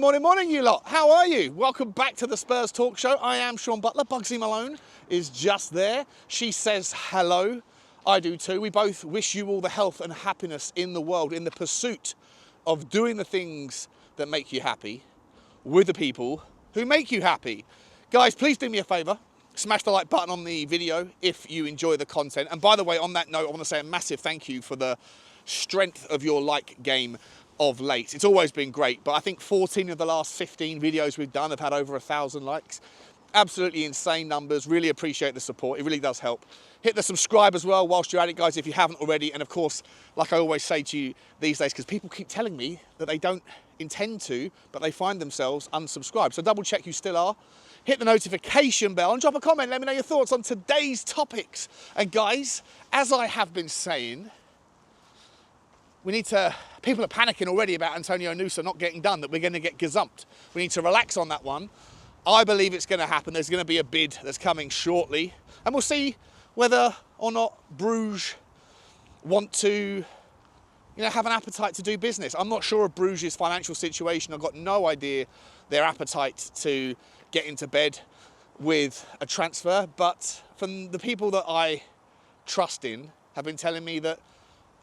Morning, you lot. How are you? Welcome back to the Spurs Talk Show. I am Sean Butler. Bugsy Malone is just there. She says hello. I do too. We both wish you all the health and happiness in the world in the pursuit of doing the things that make you happy with the people who make you happy. Guys, please do me a favour. Smash the like button on the video if you enjoy the content. And by the way, on that note, I want to say a massive thank you for the strength of your like game of late. It's always been great, but I think 14 of the last 15 videos we've done have had over 1,000 likes. Absolutely insane numbers. Really appreciate the support. It really does help. Hit the subscribe as well whilst you're at it, guys, if you haven't already. And of course, like I always say to you these days, because people keep telling me that they don't intend to, but they find themselves unsubscribed. So double check you still are. Hit the notification bell and drop a comment. Let me know your thoughts on today's topics. And guys, as I have been saying, people are panicking already about Antonio NUSA not getting done, that we're going to get gazumped. We need to relax on that one. I believe it's going to happen. There's going to be a bid that's coming shortly. And we'll see whether or not Bruges want to, have an appetite to do business. I'm not sure of Bruges' financial situation. I've got no idea their appetite to get into bed with a transfer. But from the people that I trust in have been telling me that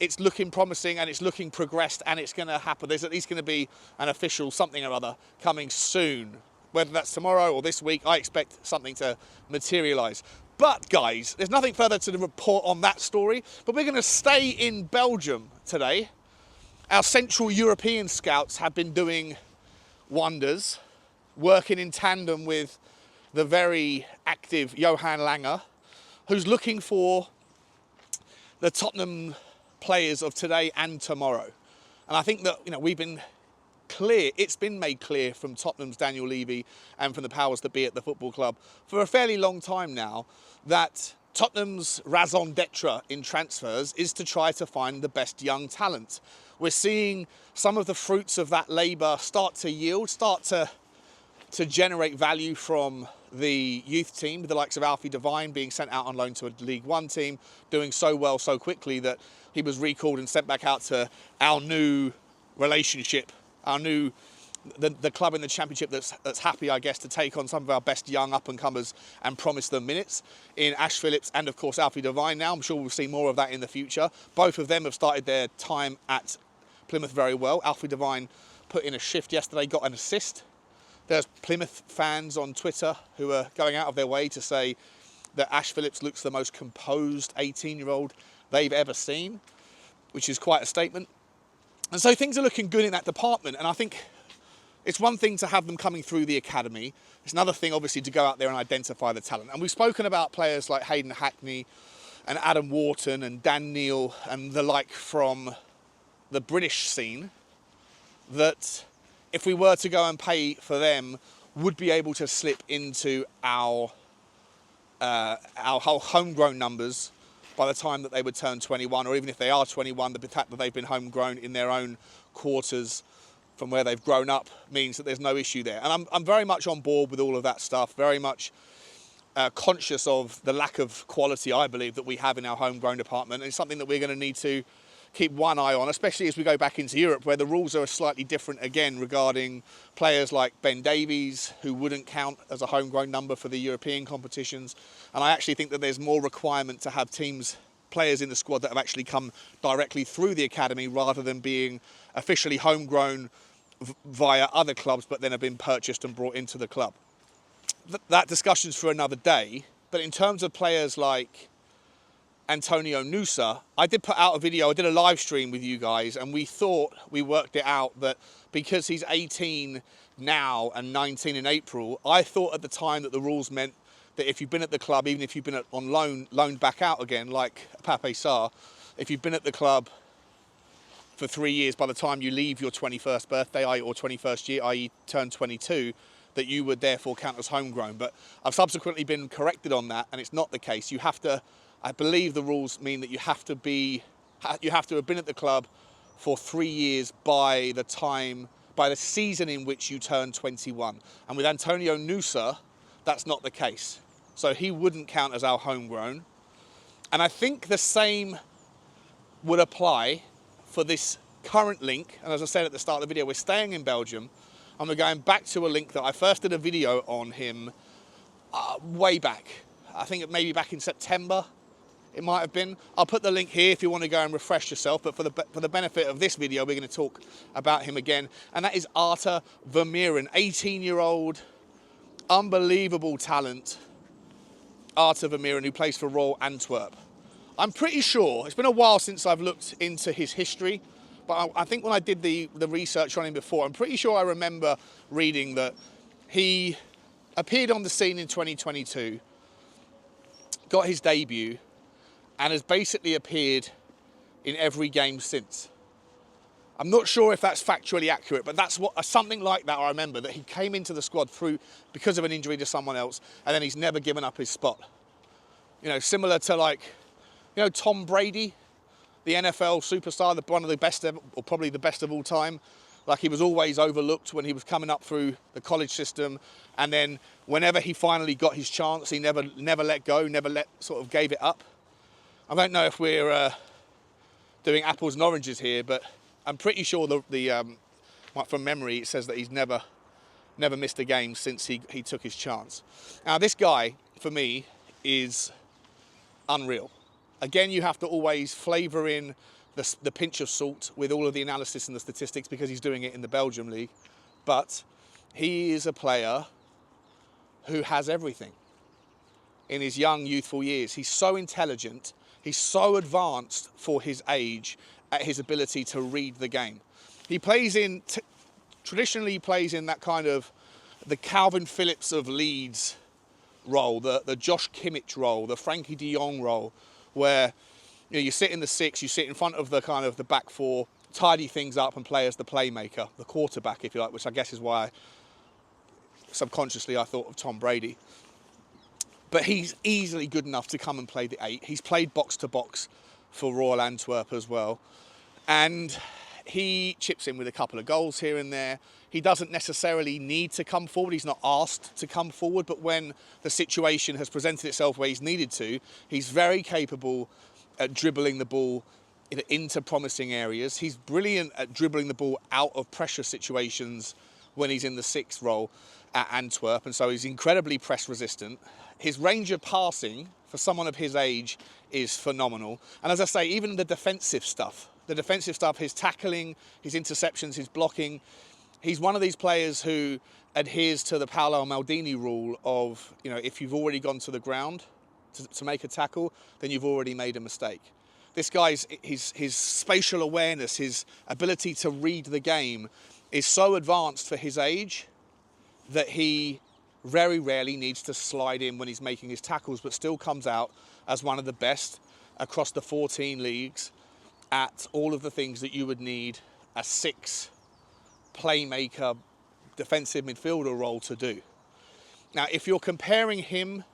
it's looking promising and it's looking progressed and it's going to happen. There's at least going to be an official something or other coming soon. Whether that's tomorrow or this week, I expect something to materialise. But guys, there's nothing further to report on that story, but we're going to stay in Belgium today. Our Central European scouts have been doing wonders, working in tandem with the very active Johan Langer, who's looking for the Tottenham players of today and tomorrow. And I think that, we've been clear, it's been made clear from Tottenham's Daniel Levy and from the powers that be at the football club for a fairly long time now that Tottenham's raison d'etre in transfers is to try to find the best young talent. We're seeing some of the fruits of that labour start to yield, start to generate value from the youth team, with the likes of Alfie Devine being sent out on loan to a League One team, doing so well so quickly that he was recalled and sent back out to our new relationship, the club in the Championship that's happy, I guess, to take on some of our best young up-and-comers and promise them minutes in Ash Phillips and, of course, Alfie Devine now. I'm sure we'll see more of that in the future. Both of them have started their time at Plymouth very well. Alfie Devine put in a shift yesterday, got an assist. There's Plymouth fans on Twitter who are going out of their way to say that Ash Phillips looks the most composed 18-year-old they've ever seen, which is quite a statement. And so things are looking good in that department. And I think it's one thing to have them coming through the academy. It's another thing, obviously, to go out there and identify the talent. And we've spoken about players like Hayden Hackney and Adam Wharton and Dan Neil and the like from the British scene that, if we were to go and pay for them, would be able to slip into our whole homegrown numbers by the time that they would turn 21, or even if they are 21, the fact that they've been homegrown in their own quarters from where they've grown up means that there's no issue there. And I'm very much on board with all of that stuff, very much conscious of the lack of quality, I believe, that we have in our homegrown department. And it's something that we're going to need to keep one eye on, especially as we go back into Europe, where the rules are slightly different again regarding players like Ben Davies, who wouldn't count as a homegrown number for the European competitions. And I actually think that there's more requirement to have players in the squad that have actually come directly through the academy rather than being officially homegrown via other clubs, but then have been purchased and brought into the club. That discussion's for another day. But in terms of players like Antonio NUSA, I did put out a video, I did a live stream with you guys, and we worked it out that because he's 18 now and 19 in April, I thought at the time that the rules meant that if you've been at the club, even if you've been on loaned back out again, like Pape Sarr, if you've been at the club for 3 years, by the time you leave your 21st birthday, or 21st year, i.e. turn 22, that you would therefore count as homegrown. But I've subsequently been corrected on that, and it's not the case. You have to, I believe the rules mean that you have to have been at the club for 3 years by the season in which you turn 21. And with Antonio NUSA, that's not the case. So he wouldn't count as our homegrown. And I think the same would apply for this current link. And as I said at the start of the video, we're staying in Belgium. And we're going back to a link that I first did a video on him way back. I think it maybe back in September, it might have been. I'll put the link here if you want to go and refresh yourself, but for the benefit of this video, we're going to talk about him again. And that is Arthur Vermeeren, 18-year-old, unbelievable talent, Arthur Vermeeren, who plays for Royal Antwerp. I'm pretty sure, it's been a while since I've looked into his history, but I think when I did the research on him before, I'm pretty sure I remember reading that he appeared on the scene in 2022, got his debut, and has basically appeared in every game since. I'm not sure if that's factually accurate, but that's something like that I remember, that he came into the squad because of an injury to someone else, and then he's never given up his spot. You know, similar to like, you know, Tom Brady, the NFL superstar, one of the best ever, or probably the best of all time. Like, he was always overlooked when he was coming up through the college system, and then whenever he finally got his chance, he never let go, sort of gave it up. I don't know if we're doing apples and oranges here, but I'm pretty sure from memory, it says that he's never missed a game since he took his chance. Now, this guy, for me, is unreal. Again, you have to always flavour in the pinch of salt with all of the analysis and the statistics, because he's doing it in the Belgium league. But he is a player who has everything in his young, youthful years. He's so intelligent. He's so advanced for his age at his ability to read the game. He plays traditionally he plays in that kind of the Calvin Phillips of Leeds role, the Josh Kimmich role, the Frankie de Jong role, where you sit in the six, you sit in front of the kind of the back four, tidy things up and play as the playmaker, the quarterback, if you like, which I guess is why subconsciously I thought of Tom Brady. But he's easily good enough to come and play the 8. He's played box to box for Royal Antwerp as well. And he chips in with a couple of goals here and there. He doesn't necessarily need to come forward. He's not asked to come forward. But when the situation has presented itself where he's needed to, he's very capable at dribbling the ball into promising areas. He's brilliant at dribbling the ball out of pressure situations when he's in the 6th role at Antwerp. And so he's incredibly press resistant. His range of passing for someone of his age is phenomenal. And as I say, even the defensive stuff, his tackling, his interceptions, his blocking, he's one of these players who adheres to the Paolo Maldini rule of, you know, if you've already gone to the ground to make a tackle, then you've already made a mistake. This guy's, his spatial awareness, his ability to read the game is so advanced for his age that he very rarely needs to slide in when he's making his tackles, but still comes out as one of the best across the 14 leagues at all of the things that you would need a 6 playmaker defensive midfielder role to do. Now, if you're comparing him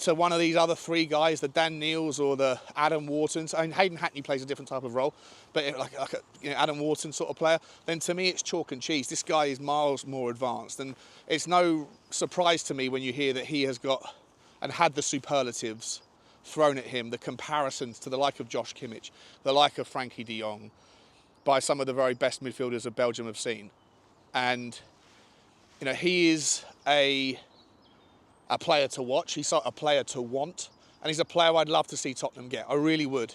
to one of these other 3 guys, the Dan Neils or the Adam Whartons, I mean, Hayden Hackney plays a different type of role, but like a Adam Wharton sort of player, then to me it's chalk and cheese. This guy is miles more advanced, and it's no surprise to me when you hear that he has got and had the superlatives thrown at him, the comparisons to the like of Josh Kimmich, the like of Frankie de Jong, by some of the very best midfielders of Belgium have seen. And, you know, he is a player to watch, he's a player to want, and he's a player I'd love to see Tottenham get. I really would.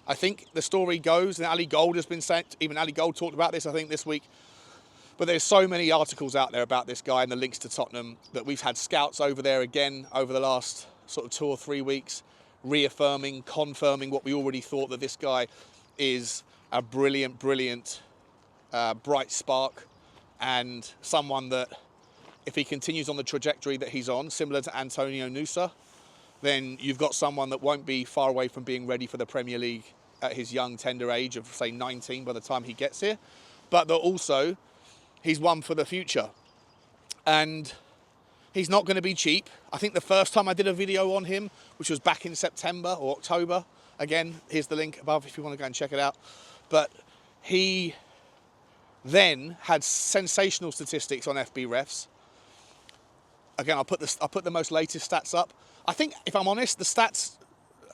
I think the story goes, and Ali Gold has been sent, even Ali Gold talked about this, I think, this week, but there's so many articles out there about this guy and the links to Tottenham that we've had scouts over there again over the last sort of 2 or 3 weeks, reaffirming, confirming what we already thought, that this guy is a brilliant, bright spark, and someone that, if he continues on the trajectory that he's on, similar to Antonio NUSA, then you've got someone that won't be far away from being ready for the Premier League at his young, tender age of, say, 19 by the time he gets here. But that also, he's one for the future. And he's not going to be cheap. I think the first time I did a video on him, which was back in September or October, again, here's the link above if you want to go and check it out. But he then had sensational statistics on FB Refs. Again, I'll put the most latest stats up. I think, if I'm honest, the stats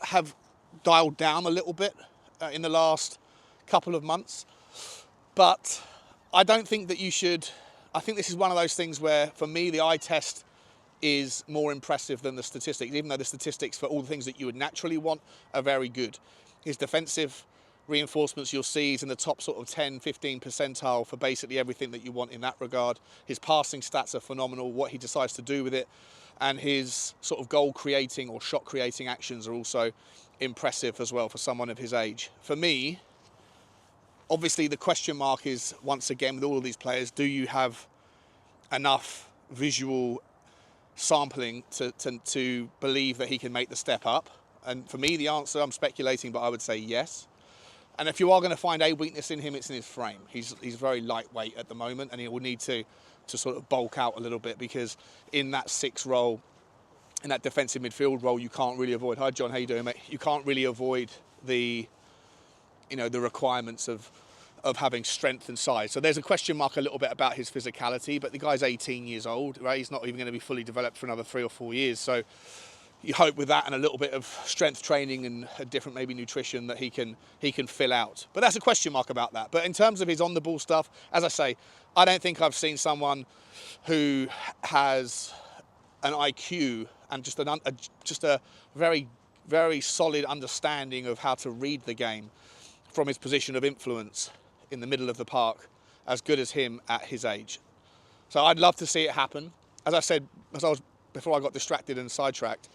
have dialed down a little bit in the last couple of months. But I don't think that you should I think this is one of those things where, for me, the eye test is more impressive than the statistics, even though the statistics for all the things that you would naturally want are very good. His defensive reinforcements you'll see is in the top sort of 10, 15 percentile for basically everything that you want in that regard. His passing stats are phenomenal, what he decides to do with it, and his sort of goal creating or shot creating actions are also impressive as well for someone of his age. For me, obviously the question mark is, once again, with all of these players, do you have enough visual sampling to believe that he can make the step up? And for me, the answer, I'm speculating, but I would say yes. And if you are going to find a weakness in him, it's in his frame. He's very lightweight at the moment, and he will need to sort of bulk out a little bit, because in that 6 role, in that defensive midfield role, you can't really avoid. Hi, John, how you doing, mate? You can't really avoid the requirements of having strength and size. So there's a question mark a little bit about his physicality, but the guy's 18 years old, right? He's not even going to be fully developed for another 3 or 4 years. So you hope with that and a little bit of strength training and a different maybe nutrition that he can fill out. But that's a question mark about that. But in terms of his on the ball stuff, as I say, I don't think I've seen someone who has an IQ and just a very, very solid understanding of how to read the game from his position of influence in the middle of the park as good as him at his age. So I'd love to see it happen. As I said, before I got distracted and sidetracked,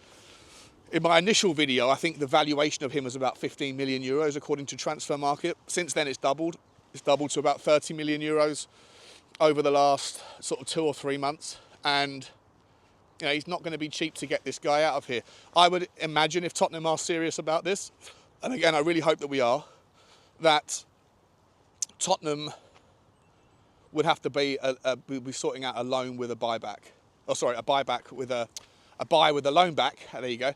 in my initial video, I think the valuation of him was about 15 million euros according to Transfer Market. Since then, it's doubled. It's doubled to about 30 million euros over the last sort of 2 or 3 months. And he's not going to be cheap to get this guy out of here. I would imagine, if Tottenham are serious about this, and again, I really hope that we are, that Tottenham would have to be sorting out a loan with a buyback. Oh, sorry, a buyback with a buy with a loan back. There you go.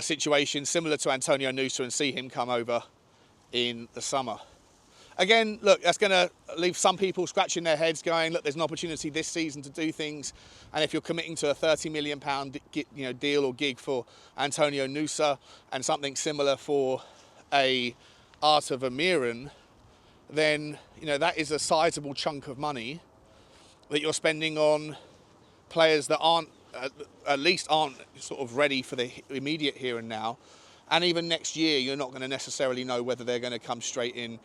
Situation similar to Antonio NUSA, and see him come over in the summer. Again, look, that's going to leave some people scratching their heads, going, look, there's an opportunity this season to do things, and if you're committing to a £30 million deal or gig for Antonio NUSA and something similar for a VERMEEREN, then that is a sizable chunk of money that you're spending on players that aren't sort of ready for the immediate here and now. And even next year, you're not going to necessarily know whether they're going to come straight in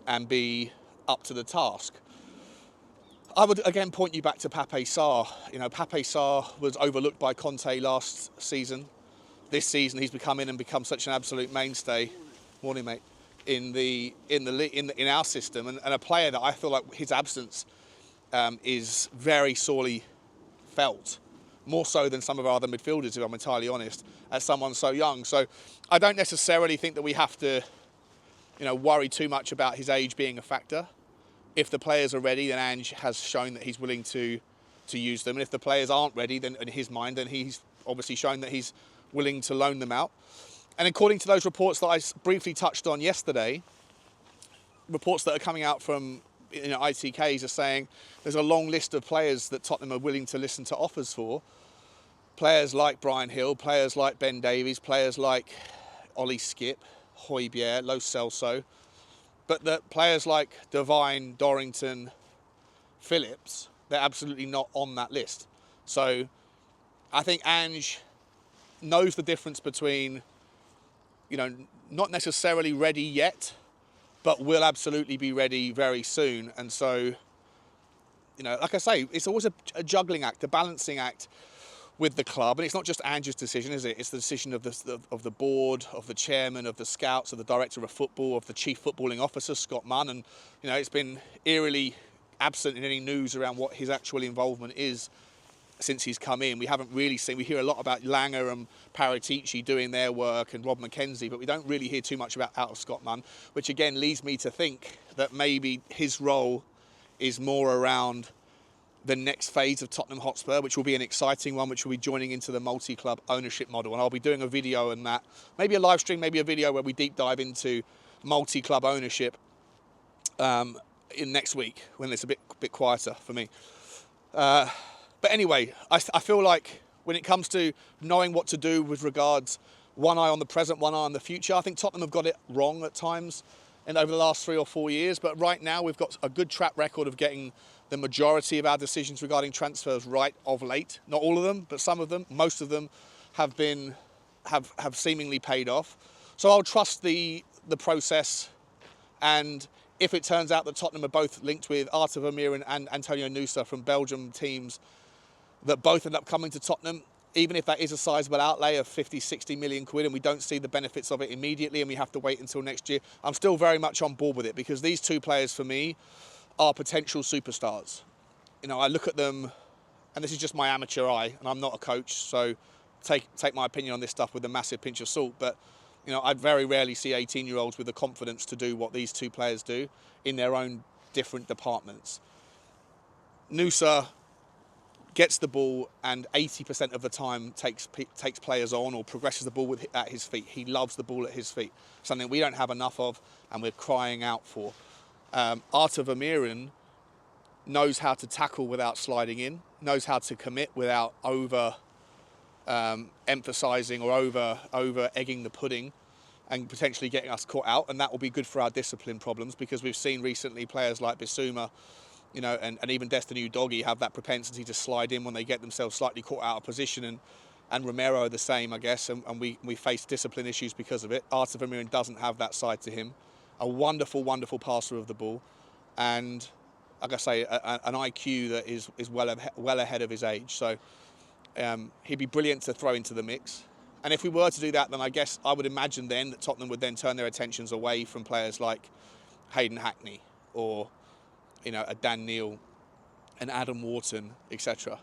and be up to the task. I would again point you back to Pape Sarr. Pape Sarr was overlooked by Conte last season. This season, he's become such an absolute mainstay. Morning, mate. In our system, and a player that I feel like his absence is very sorely felt, more so than some of our other midfielders, if I'm entirely honest, as someone so young. So I don't necessarily think that we have to worry too much about his age being a factor. If the players are ready, then Ange has shown that he's willing to use them, and if the players aren't ready, then in his mind, then he's obviously shown that he's willing to loan them out. And according to those reports that I briefly touched on yesterday, reports that are coming out from ITKs are saying there's a long list of players that Tottenham are willing to listen to offers for. Players like Brian Hill, players like Ben Davies, players like Ollie Skip, Højbjerg, Lo Celso. But that players like Devine, Dorrington, Phillips, they're absolutely not on that list. So I think Ange knows the difference between not necessarily ready yet, but will absolutely be ready very soon. And so, like I say, it's always a juggling act, a balancing act with the club. And it's not just Ange's decision, is it? It's the decision of the board, of the chairman, of the scouts, of the director of football, of the chief footballing officer, Scott Munn. And, it's been eerily absent in any news around what his actual involvement is since he's come in. We haven't really seen, we hear a lot about Langer and Paratici doing their work and Rob McKenzie, but we don't really hear too much out of Scott Munn, which again leads me to think that maybe his role is more around the next phase of Tottenham Hotspur, which will be an exciting one, which will be joining into the multi-club ownership model. And I'll be doing a video on that, maybe a live stream, maybe a video where we deep dive into multi-club ownership in next week, when it's a bit quieter for me. But anyway, I feel like when it comes to knowing what to do with regards one eye on the present, one eye on the future, I think Tottenham have got it wrong at times. over the last 3 or 4 years, but right now we've got a good track record of getting the majority of our decisions regarding transfers right of late. Not all of them, but some of them, most of them have seemingly paid off. So I'll trust the process, and if it turns out that Tottenham are both linked with Artur Vermeeren and Antonio NUSA from Belgium teams that both end up coming to Tottenham, even if that is a sizable outlay of 50, 60 million quid and we don't see the benefits of it immediately and we have to wait until next year, I'm still very much on board with it, because these two players for me are potential superstars. You know, I look at them, and this is just my amateur eye, and I'm not a coach, so take my opinion on this stuff with a massive pinch of salt, but you know, I very rarely see 18-year-olds with the confidence to do what these two players do in their own different departments. NUSA gets the ball and 80% of the time takes players on or progresses the ball at his feet. He loves the ball at his feet, something we don't have enough of and we're crying out for. Artur Vermeeren knows how to tackle without sliding in, knows how to commit without emphasising or over egging the pudding and potentially getting us caught out, and that will be good for our discipline problems, because we've seen recently players like Bissouma, you know, and even Destiny Udogie have that propensity to slide in when they get themselves slightly caught out of position, and Romero the same, I guess, and we face discipline issues because of it. Artur Vermeeren doesn't have that side to him. A wonderful, wonderful passer of the ball, and like I say, an IQ that is well ahead of his age. So he'd be brilliant to throw into the mix. And if we were to do that, then I guess I would imagine then that Tottenham would then turn their attentions away from players like Hayden Hackney or, you know, a Dan Neil, an Adam Wharton, etc.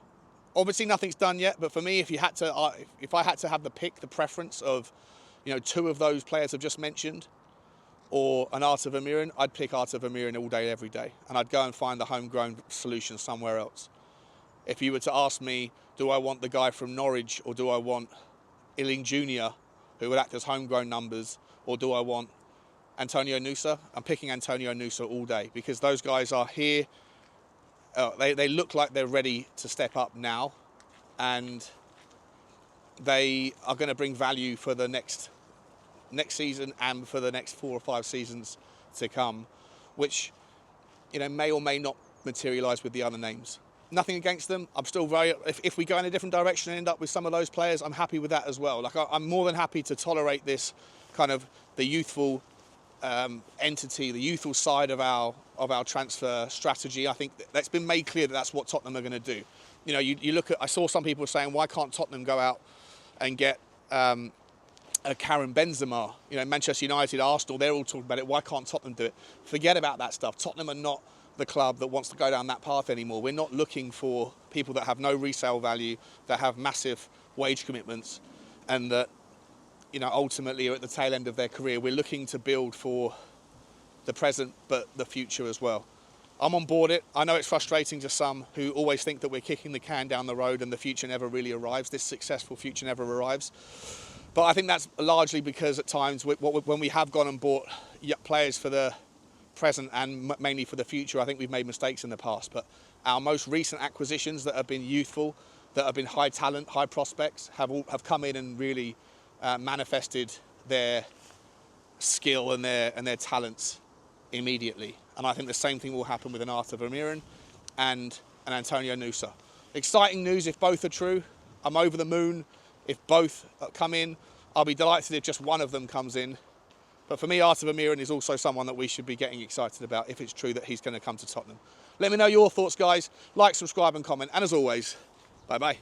Obviously, nothing's done yet, but for me, if I had to have the preference of, you know, two of those players I've just mentioned, or an Artur Vermeeren, I'd pick Artur Vermeeren all day, every day, and I'd go and find the homegrown solution somewhere else. If you were to ask me, do I want the guy from Norwich, or do I want Illing Jr., who would act as homegrown numbers, or do I want Antonio NUSA? I'm picking Antonio NUSA all day, because those guys are here. They look like they're ready to step up now, and they are going to bring value for the next season and for the next 4 or 5 seasons to come, which, you know, may or may not materialise with the other names. Nothing against them. I'm still if we go in a different direction and end up with some of those players, I'm happy with that as well. Like, I'm more than happy to tolerate this kind of the youthful entity, the youthful side of our transfer strategy. I think that's been made clear that that's what Tottenham are going to do. You know, you look at, I saw some people saying, why can't Tottenham go out and get a Karim Benzema? You know, Manchester United, Arsenal, they're all talking about it. Why can't Tottenham do it? Forget about that stuff. Tottenham are not the club that wants to go down that path anymore. We're not looking for people that have no resale value, that have massive wage commitments, and that, you know, ultimately are at the tail end of their career. We're looking to build for the present, but the future as well. I'm on board it. I know it's frustrating to some who always think that we're kicking the can down the road and the future never really arrives. This successful future never arrives. But I think that's largely because at times when we have gone and bought players for the present and mainly for the future, I think we've made mistakes in the past. But our most recent acquisitions that have been youthful, that have been high talent, high prospects, have come in and really manifested their skill and their talents immediately. And I think the same thing will happen with an Artur Vermeeren and an Antonio NUSA. Exciting news if both are true. I'm over the moon if both come in. I'll be delighted if just one of them comes in. But for me, Artur Vermeeren is also someone that we should be getting excited about if it's true that he's going to come to Tottenham. Let me know your thoughts, guys. Like, subscribe and comment. And as always, bye-bye.